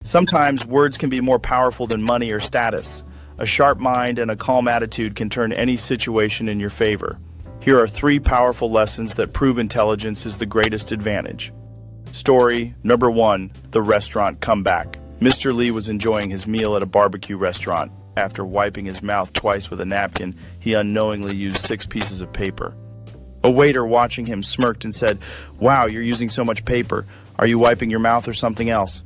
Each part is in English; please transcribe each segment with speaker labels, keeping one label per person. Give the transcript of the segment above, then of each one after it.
Speaker 1: Sometimes words can be more powerful than money or status. A sharp mind and a calm attitude can turn any situation in your favor. Here are 3 powerful lessons that prove intelligence is the greatest advantage. Story number 1, the restaurant comeback. Mr. Lee was enjoying his meal at a barbecue restaurant. After wiping his mouth twice with a napkin, he unknowingly used 6 pieces of paper. A waiter watching him smirked and said, "Wow, you're using so much paper. Are you wiping your mouth or something else?"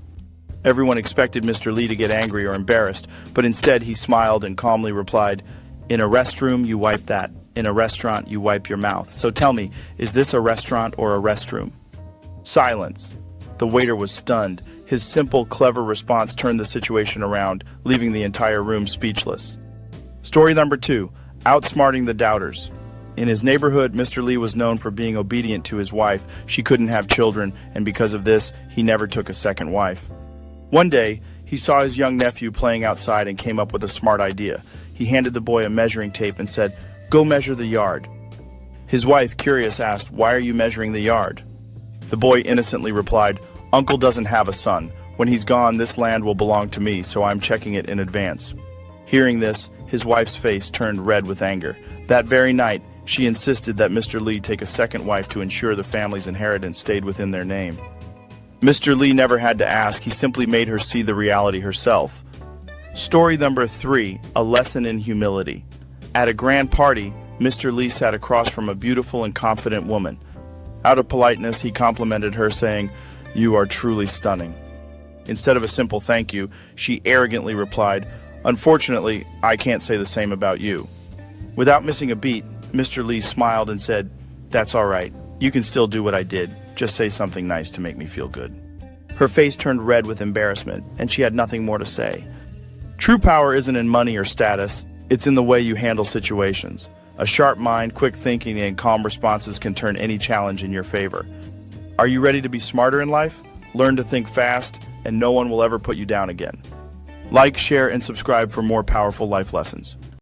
Speaker 1: Everyone expected Mr. Lee to get angry or embarrassed, but instead he smiled and calmly replied, "In a restroom, you wipe that. In a restaurant, you wipe your mouth. So tell me, is this a restaurant or a restroom?" Silence. The waiter was stunned. His simple, clever response turned the situation around, leaving the entire room speechless. Story number 2, outsmarting the doubters. In his neighborhood, Mr. Lee was known for being obedient to his wife. She couldn't have children, and because of this, he never took a second wife. One day, he saw his young nephew playing outside and came up with a smart idea. He handed the boy a measuring tape and said, "Go measure the yard." His wife, curious, asked, "Why are you measuring the yard?" The boy innocently replied, "Uncle doesn't have a son. When he's gone, this land will belong to me, so I'm checking it in advance." Hearing this, his wife's face turned red with anger. That very night, she insisted that Mr. Lee take a second wife to ensure the family's inheritance stayed within their name. Mr. Lee never had to ask, he simply made her see the reality herself. Story number 3, a lesson in humility. At a grand party, Mr. Lee sat across from a beautiful and confident woman. Out of politeness, he complimented her, saying, "You are truly stunning." Instead of a simple thank you, she arrogantly replied, "Unfortunately, I can't say the same about you." Without missing a beat, Mr. Lee smiled and said, "That's all right. You can still do what I did. Just say something nice to make me feel good." Her face turned red with embarrassment, and she had nothing more to say. True power isn't in money or status. It's in the way you handle situations. A sharp mind, quick thinking, and calm responses can turn any challenge in your favor. Are you ready to be smarter in life? Learn to think fast, and no one will ever put you down again. Like, share, and subscribe for more powerful life lessons.